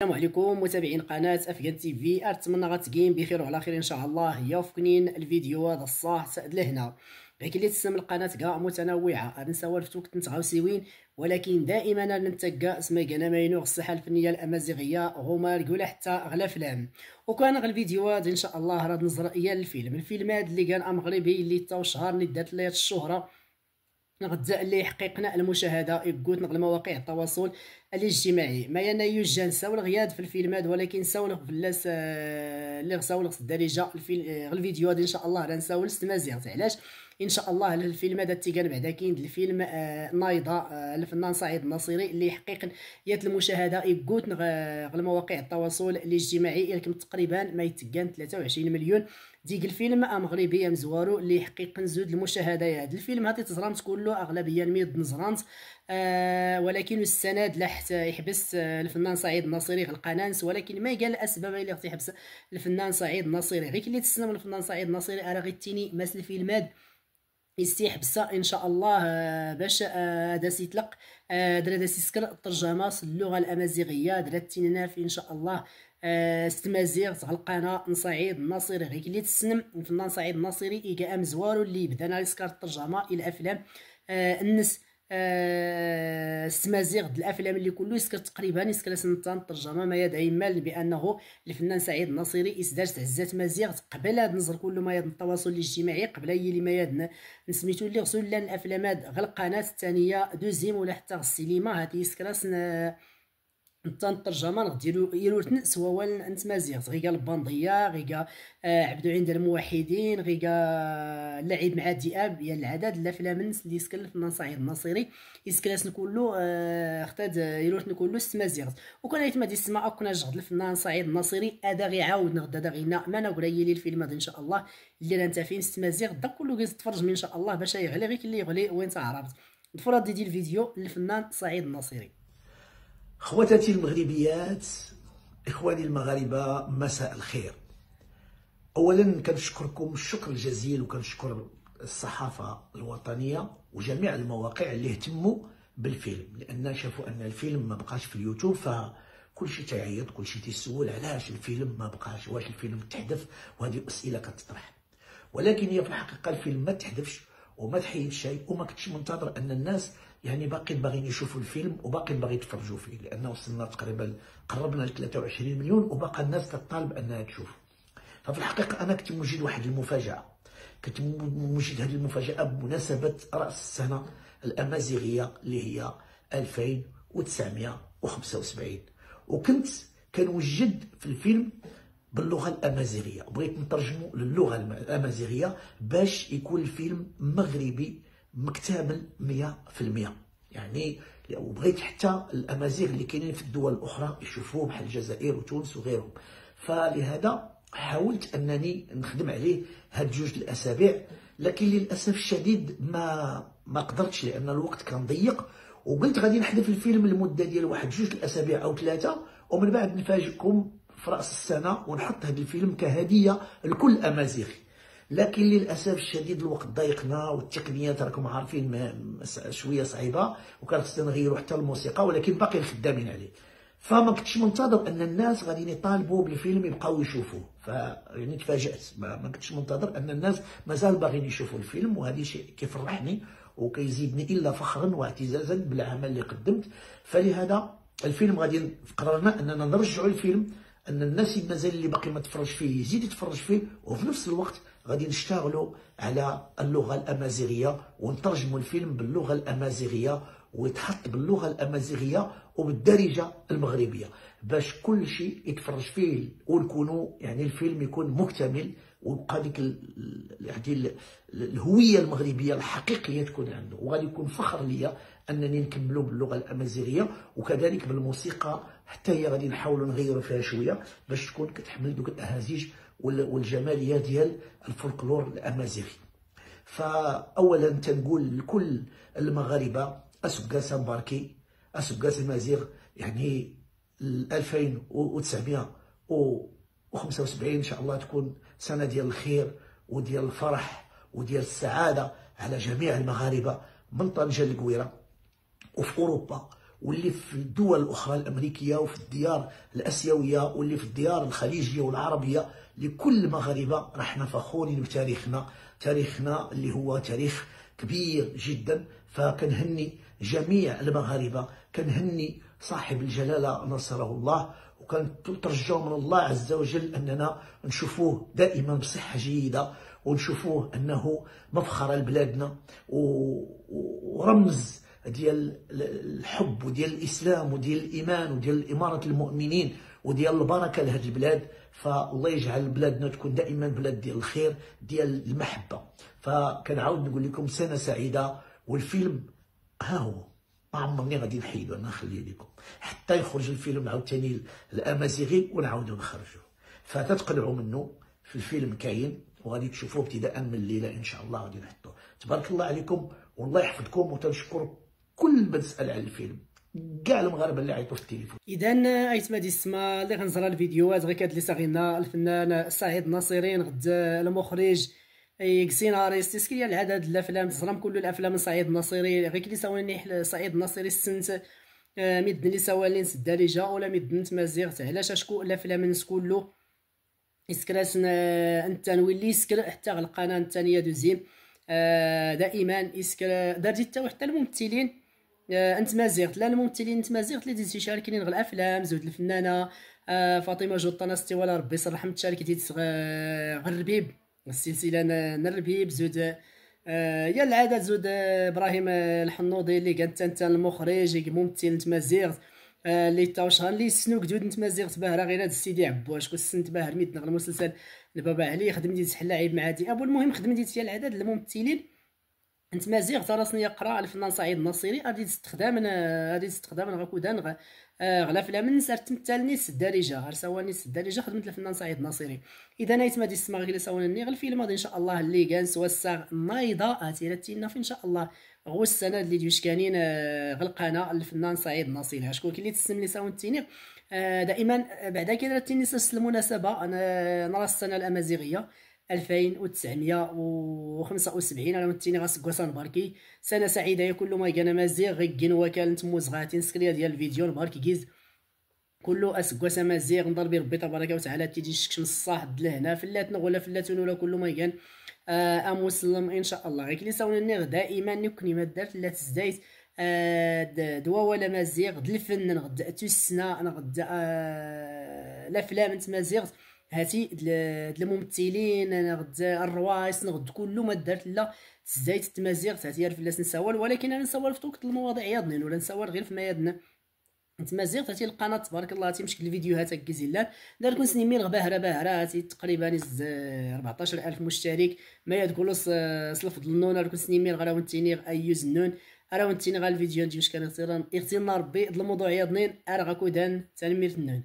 السلام عليكم متابعين قناه افغان تي في. اتمنى غتكين بخير وعلى خير ان شاء الله. هي وفكنين الفيديو هذا الصاح لهنا غير اللي تسمى القناه كاع متنوعه. هاد نسوالف كنت نتعاوسيوين، ولكن دائما ننتقى اسمها كانا ماينو الصحه الفنيه الامازيغيه هما الكولا حتى غلا افلام. وكان غير الفيديو هذا ان شاء الله راه نظره ايا الفيلم هذا اللي كان مغربي اللي تا شهر اللي دات ليه الشهره غدا اللي حققنا المشاهده يقول نقل مواقع التواصل الاجتماعي. ما يوجد ساول غياد في الفيلم هذا، ولكن ساول فلاس اللي ساول الدارجه الفيديو هذا ان شاء الله راه نساول استمازيغ. علاش ان شاء الله الفيلم هذا تيكان بعدا كاين الفيلم نايضه الفنان سعيد الناصري اللي يحقق يات المشاهده يقول نغل مواقع التواصل الاجتماعي يمكن تقريبا ما يتكان 23 مليون. ديك الفيلم مغربي مزوارو اللي يحقق نزود المشاهدات. الفيلم هذا تزرانت كله اغلبيه ميد نزرانت ولكن السند لا يحبس الفنان سعيد الناصري القنانس، ولكن ما قال الاسباب اللي تيحبس الفنان سعيد الناصري. غير اللي تسنى من الفنان سعيد الناصري راه غيتيني ماس الفيلم هذا يستيحبس ان شاء الله باش هذا سيطلق درا سيسكر الترجمه اللغه الامازيغيه درا في ان شاء الله استمازيغ تاع القناه سعيد الناصري. غير اللي تسنم الفنان سعيد الناصري ايكا مزوارو اللي بدانا يسكر الترجمه الى افلام النس استمازيغ د الافلام اللي كله يسكر تقريبا يسكر سنتان الترجمه. ما يدعي مال بانه الفنان سعيد الناصري اسدار تعزات مزيغ قبل هذا النظر كله ما التواصل الاجتماعي قبل هي اللي ما نسميتو اللي غسول لان الافلام غير القناه الثانيه دوزيم ولا حتى السينما هذه يسكراس نتا الترجمه نديرو يلورتن سوا انت مازيغ غيكا البانديه غيكا عبدو عند الموحدين غيكا اللعب مع الذئاب يا العدد الافلام اللي يسكن الفنان سعيد الناصري يسكلاس كله اختاد يلورتن كله استمازيغ. وكان يتما دي السماء كنا جهد الفنان سعيد الناصري ادا غيعاود نغدا دا غينا ما نقري لي الفيلم هذا ان شاء الله اللي انت فين استمازيغ دا كله تفرج من ان شاء الله باش يغلي غير اللي يغلي وين تعرفت الفراد دي الفيديو للفنان سعيد الناصري. خواتاتي المغربيات، إخواني المغاربة، مساء الخير. أولا كنشكركم الشكر الجزيل وكنشكر الصحافة الوطنية وجميع المواقع اللي اهتموا بالفيلم، لأن شافوا أن الفيلم ما بقاش في اليوتيوب فكل شيء تيعيط كل شيء تيسول علاش الفيلم ما بقاش، واش الفيلم تحذف، وهذه أسئلة كتطرح. ولكن هي في الحقيقة الفيلم ما تحذفش وما تحيدش شيء، وما كنتش منتظر أن الناس باقيين باغيين يشوفوا الفيلم وباقيين باغيين يتفرجوا فيه، لانه وصلنا تقريبا قربنا ل 23 مليون وباقا الناس كطالب انها تشوف. ففي الحقيقه انا كنت موجد واحد المفاجاه، كنت موجد هذه المفاجاه بمناسبه راس السنه الامازيغيه اللي هي 2975، وكنت كنوجد في الفيلم باللغه الامازيغيه وبغيت نترجمه للغه الامازيغيه باش يكون الفيلم مغربي مكتمل 100%. يعني وبغيت حتى الامازيغ اللي كاينين في الدول الاخرى يشوفوه بحال الجزائر وتونس وغيرهم، فلهذا حاولت انني نخدم عليه هاد جوج الاسابيع، لكن للاسف الشديد ما قدرتش لان الوقت كان ضيق، وقلت غادي نحذف الفيلم لمده ديال واحد جوج الاسابيع او ثلاثه ومن بعد نفاجئكم في راس السنه ونحط هذا الفيلم كهديه لكل امازيغي. لكن للاسف الشديد الوقت ضايقنا والتقنيات راكم عارفين شويه صعيبه، وكان خصنا نغيروا حتى الموسيقى، ولكن باقيين خدامين عليه. فما كنتش منتظر ان الناس غاديين يطالبوا بالفيلم يبقاو يشوفوه، يعني تفاجات. ما كنتش منتظر ان الناس مازال باغيين يشوفوا الفيلم، وهذا شيء كيفرحني وكيزيدني الا فخرا واعتزازا بالعمل اللي قدمت. فلهذا الفيلم غادي قررنا اننا نرجعوا الفيلم، ان الناس مازال اللي باقي ما تفرج فيه يزيد يتفرج فيه، وفي نفس الوقت غادي نشتغلوا على اللغه الامازيغيه ونترجموا الفيلم باللغه الامازيغيه ويتحط باللغه الامازيغيه وبالدارجه المغربيه باش كل شيء يتفرج فيه ونكونوا يعني الفيلم يكون مكتمل ويبقى ديك الهويه المغربيه الحقيقيه تكون عنده. وغادي يكون فخر ليا انني نكملوا باللغه الامازيغيه وكذلك بالموسيقى، حتى هي غادي نحاولوا نغيروا فيها شويه باش تكون كتحمل دوك الاهازيج والجماليه ديال الفولكلور الامازيغي. فاولا تنقول لكل المغاربه اسكاس مباركي اسكاس المازيغ، يعني 2975 ان شاء الله تكون سنه ديال الخير وديال الفرح وديال السعاده على جميع المغاربه من طنجه للقويره وفي اوروبا واللي في الدول الاخرى الامريكيه وفي الديار الاسيويه واللي في الديار الخليجيه والعربيه، لكل مغاربه راحنا فخورين بتاريخنا، تاريخنا اللي هو تاريخ كبير جدا. فكنهني جميع المغاربه، كنهني صاحب الجلاله نصره الله، وكنترجوا من الله عز وجل اننا نشوفوه دائما بصحه جيده، ونشوفوه انه مفخره لبلادنا ورمز ديال الحب وديال الاسلام وديال الايمان وديال اماره المؤمنين وديال البركه لهذه البلاد. فالله يجعل بلادنا تكون دائما بلاد ديال الخير، ديال المحبه. فكنعاود نقول لكم سنه سعيده، والفيلم ها هو ما عمرني غادي نحيدو، انا نخليه لكم حتى يخرج الفيلم عاوتاني الامازيغي ونعاودو نخرجوه. فتتقنعوا منه، في الفيلم كاين وغادي تشوفوه ابتداء من الليله ان شاء الله غادي نحطوه. تبارك الله عليكم والله يحفظكم، وتنشكر كل من سال على الفيلم، كاع المغاربه اللي عيطوا في التليفون. اذا ايتما دي السما اللي غنزرى الفيديوهات غير كاد اللي صاغينا الفنان سعيد ناصرين، غد المخرج سيناريست تسكيل العدد الافلام تزرم كل الافلام من سعيد ناصري. غير كلي سواني سعيد ناصري السنت ميدن لي سوالين الدارجه ولا ميدن تمازيغ علاش اشكو الافلام نس كله اسكراس انت نولي يسكر حتى القناه الثانيه دوزيام دائما يسكر دارجي حتى الممثلين انت مازيغت، لا الممثلين انت مازيغت اللي ديتي شاركين غير الافلام. زود الفنانه فاطمه جوطناستي ولا ربي يصرحها متشاركه ديت غربيب السلسله نربيب. زود يا العدد زود ابراهيم الحنوضي اللي كانت انت المخرج ممثل انت مازيغت اللي تاوشهر لي سنوك جود انت مازيغت باهره غير هاد السيدي عبواش كنت سنت باهر ميت غير المسلسل البابا علي خدم ديت شحال لاعب مع دي ابو. المهم خدم ديت العدد الممثلين انت مازيغ راسني يقرا الفنان سعيد ناصري غادي تستخدم غاكودان غلا فلام نسار تمثالنيس الدارجه غير سوانيس الدارجه خدمت الفنان سعيد ناصري. اذا نايت ما دي السما غير سوانني غير الفيلم غادي ان شاء الله اللي كان سواسا نايضه اتيرتينا في ان شاء الله غو السنه اللي ديوش كانين غير القناه الفنان سعيد ناصري. شكون كي اللي تسلم لي ساونتيني دائما بعدا كي درتيني المناسبه انا نرى السنه الامازيغيه 2975 انا متيني غاسكوسان باركي سنه سعيده يا كل ما كان مازيغ غيكين وكاله موزغاتين سكريا ديال الفيديو نباركي كيز كله اسكوسا مازيغ نضربي ربي تبارك وتعالى تيجي شكش من الصاحب لهنا فلاتنا ولا فلاتون ولا كل ما كان امسلم ان شاء الله. غير كلي ساوني دائما نكوني ما دارت لا تزدايت دوا ولا مازيغ الفن غدا تسنا انا غدا الافلام انت مازيغ هاتي الممثلين غد الروايس نغد كله ما دارت لا تزايت التمازيغ هاتي فلاس نساول، ولكن انا نساول في وقت المواضيع ياضنين ولا نساول غير في ما يدنا نتمازيغ هاتي القناه تبارك الله هاتي مشكل الفيديوهات هكا زيلان دار لكم سنيمين باهره هاتي تقريبا 14000 مشترك ما يدخلوا صلف النون لكم سنيمين غير ونتيني ايوز النون راه ونتيني غير الفيديو ديال واش كان اختيار ربي الموضوع ياضنين ارغاكو دان تنمير النون.